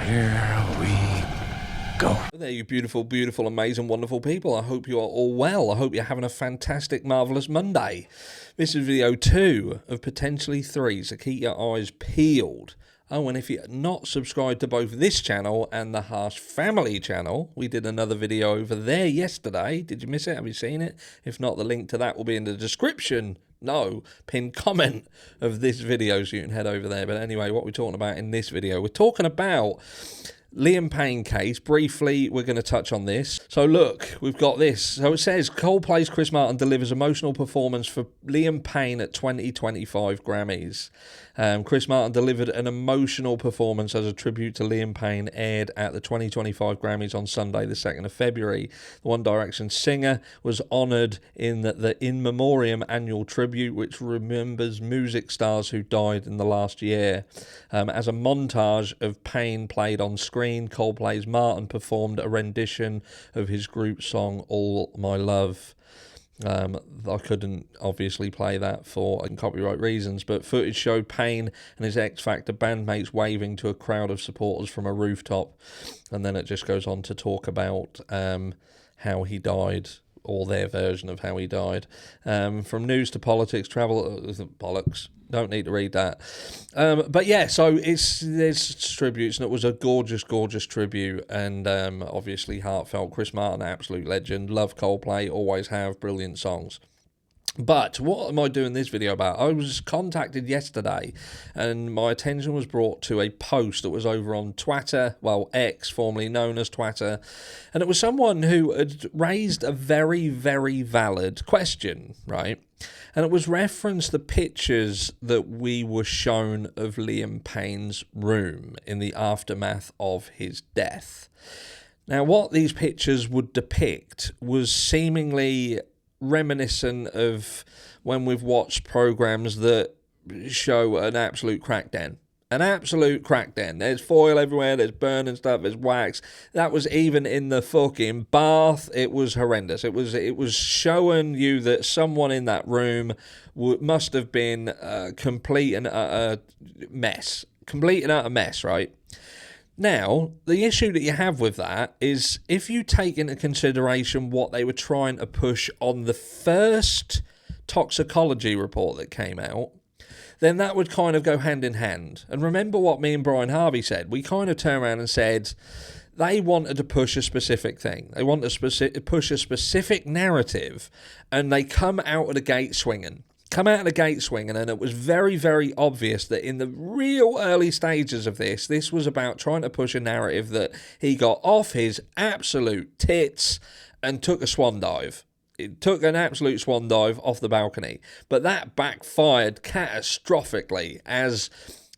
Here we go. There, you beautiful, beautiful, amazing, wonderful people. I hope you are all well. I hope you're having a fantastic, marvellous Monday. This is video 2 of potentially 3, so keep your eyes peeled. Oh, and if you're not subscribed to both this channel and the Harsh Family channel, we did another video over there yesterday. Did you miss it? Have you seen it? If not, the link to that will be in the description. No, pinned comment of this video, so you can head over there. But anyway, what we're talking about in this video, we're talking about Liam Payne case. Briefly, we're going to touch on this. So look, we've got this. So it says Coldplay's Chris Martin delivers emotional performance for Liam Payne at 2025 Grammys. Chris Martin delivered an emotional performance as a tribute to Liam Payne, aired at the 2025 Grammys on Sunday, the 2nd of February. The One Direction singer was honoured in the In Memoriam annual tribute, which remembers music stars who died in the last year. As a montage of Payne played on screen, Coldplay's Martin performed a rendition of his group song All My Love. I couldn't obviously play that for copyright reasons, but footage showed Payne and his X Factor bandmates waving to a crowd of supporters from a rooftop, and then it just goes on to talk about how he died, or their version of how he died. From news to politics, travel, bollocks. Don't need to read that. But yeah, so there's tributes, and it was a gorgeous, gorgeous tribute, and obviously heartfelt. Chris Martin, absolute legend. Love Coldplay, always have, brilliant songs. But what am I doing this video about? I was contacted yesterday and my attention was brought to a post that was over on Twitter, well, X, formerly known as Twitter, and it was someone who had raised a very, very valid question, right? And it was referenced the pictures that we were shown of Liam Payne's room in the aftermath of his death. Now, what these pictures would depict was seemingly reminiscent of when we've watched programs that show an absolute crack den. An absolute crack den. There's foil everywhere, there's burning stuff, there's wax. That was even in the fucking bath. It was horrendous. It was showing you that someone in that room must have been complete and utter mess. Complete and utter mess, right? Now, the issue that you have with that is if you take into consideration what they were trying to push on the first toxicology report that came out, then that would kind of go hand in hand. And remember what me and Brian Harvey said. We kind of turned around and said they wanted to push a specific thing. They wanted to push a specific narrative, and they come out of the gate swinging. And it was very, very obvious that in the real early stages of this was about trying to push a narrative that he got off his absolute tits and took a swan dive. It took an absolute swan dive off the balcony. But that backfired catastrophically as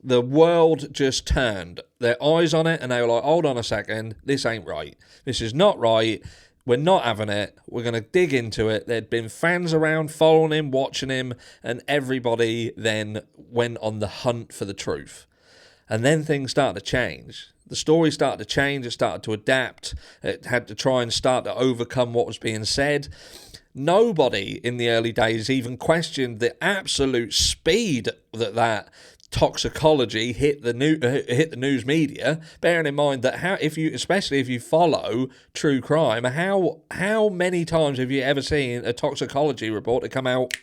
the world just turned their eyes on it and they were like, hold on a second, this ain't right. This is not right. We're not having it. We're going to dig into it. There'd been fans around following him, watching him, and everybody then went on the hunt for the truth. And then things started to change. The story started to change. It started to adapt. It had to try and start to overcome what was being said. Nobody in the early days even questioned the absolute speed that toxicology hit the news media, bearing in mind that especially if you follow true crime, how many times have you ever seen a toxicology report to come out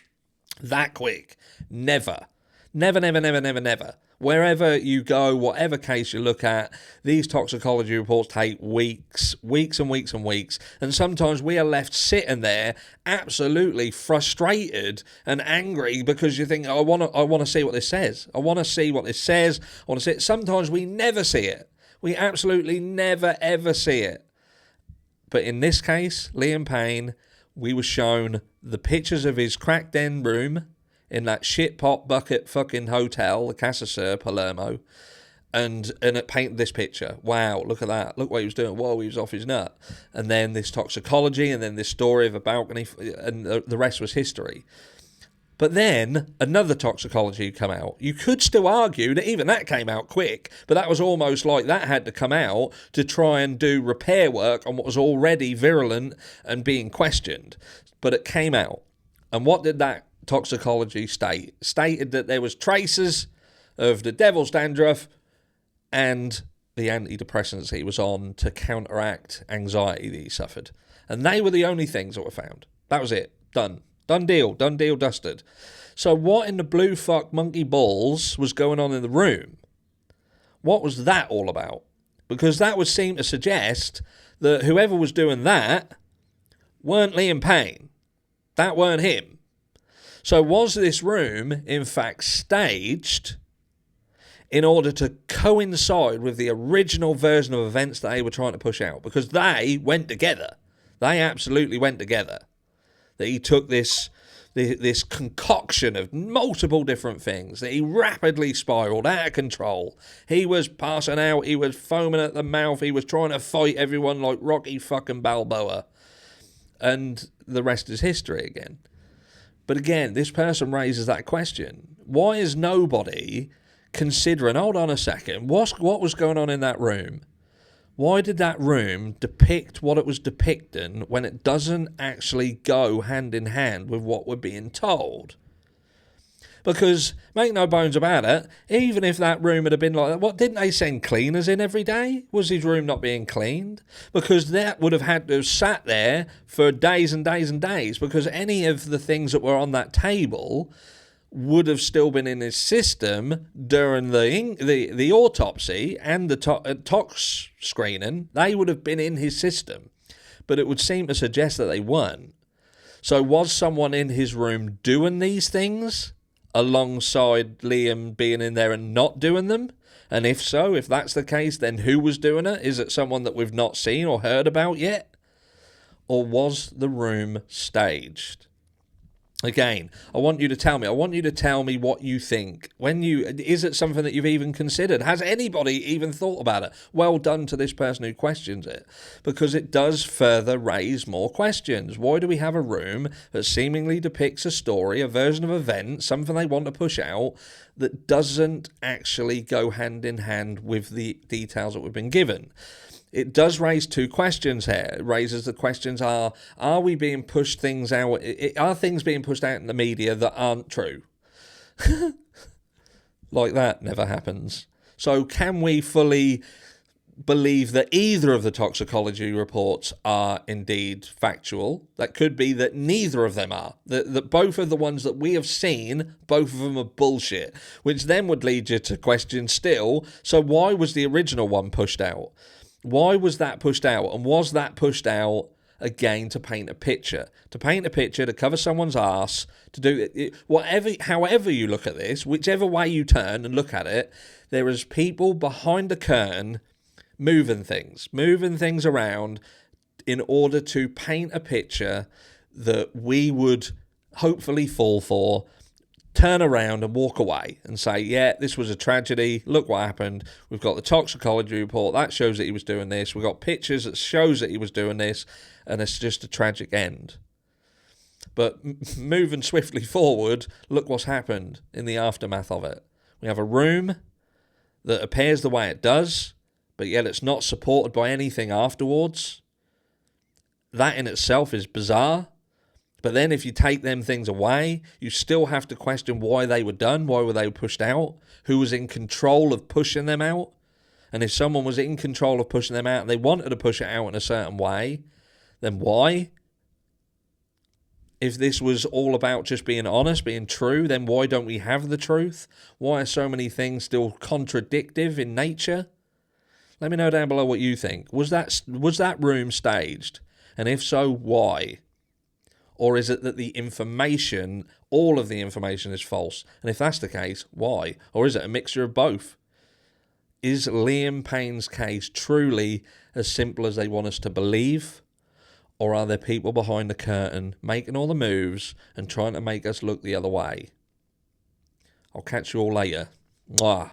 that quick? Never. Wherever you go, whatever case you look at, these toxicology reports take weeks and weeks. And sometimes we are left sitting there absolutely frustrated and angry because you think, I want to see what this says. I want to see it. Sometimes we never see it. We absolutely never, ever see it. But in this case, Liam Payne, we were shown the pictures of his crack den room in that shit pot bucket fucking hotel, the Casa Sur, Palermo, and it painted this picture. Wow, look at that. Look what he was doing. Whoa, he was off his nut. And then this toxicology, and then this story of a balcony, and the rest was history. But then another toxicology come out. You could still argue that even that came out quick, but that was almost like that had to come out to try and do repair work on what was already virulent and being questioned. But it came out. And what did that toxicology stated that there was traces of the devil's dandruff and the antidepressants he was on to counteract anxiety that he suffered. And they were the only things that were found. That was it. Done. Done deal. Done deal dusted. So what in the blue fuck monkey balls was going on in the room? What was that all about? Because that would seem to suggest that whoever was doing that weren't Liam Payne. That weren't him. So was this room, in fact, staged in order to coincide with the original version of events that they were trying to push out? Because they went together. They absolutely went together. That he took this concoction of multiple different things, that he rapidly spiraled out of control. He was passing out. He was foaming at the mouth. He was trying to fight everyone like Rocky fucking Balboa. And the rest is history again. But again, this person raises that question. Why is nobody considering, hold on a second, what was going on in that room? Why did that room depict what it was depicting when it doesn't actually go hand in hand with what we're being told? Because, make no bones about it, even if that room had been like that, what, didn't they send cleaners in every day? Was his room not being cleaned? Because that would have had to have sat there for days and days and days, because any of the things that were on that table would have still been in his system during the autopsy and the tox screening. They would have been in his system. But it would seem to suggest that they weren't. So was someone in his room doing these things alongside Liam being in there and not doing them? And if so, if that's the case, then who was doing it? Is it someone that we've not seen or heard about yet? Or was the room staged? Again, I want you to tell me. I want you to tell me what you think. Is it something that you've even considered? Has anybody even thought about it? Well done to this person who questions it, because it does further raise more questions. Why do we have a room that seemingly depicts a story, a version of events, something they want to push out, that doesn't actually go hand in hand with the details that we've been given? It does raise two questions here. It raises the questions are we being pushed things out? Are things being pushed out in the media that aren't true? Like that never happens. So can we fully believe that either of the toxicology reports are indeed factual? That could be that neither of them are. That both of the ones that we have seen, both of them are bullshit, which then would lead you to question still, so why was the original one pushed out? Why was that pushed out? And was that pushed out, again, to paint a picture? To paint a picture, to cover someone's arse, to do it, however you look at this, whichever way you turn and look at it, there is people behind the curtain moving things around in order to paint a picture that we would hopefully fall for, turn around and walk away and say, yeah, this was a tragedy. Look what happened. We've got the toxicology report. That shows that he was doing this. We've got pictures that shows that he was doing this. And it's just a tragic end. But moving swiftly forward, look what's happened in the aftermath of it. We have a room that appears the way it does, but yet it's not supported by anything afterwards. That in itself is bizarre. But then if you take them things away, you still have to question why they were done, why were they pushed out, who was in control of pushing them out. And if someone was in control of pushing them out and they wanted to push it out in a certain way, then why? If this was all about just being honest, being true, then why don't we have the truth? Why are so many things still contradictive in nature? Let me know down below what you think. Was that room staged? And if so, why? Or is it that the information, all of the information is false? And if that's the case, why? Or is it a mixture of both? Is Liam Payne's case truly as simple as they want us to believe? Or are there people behind the curtain making all the moves and trying to make us look the other way? I'll catch you all later. Mwah.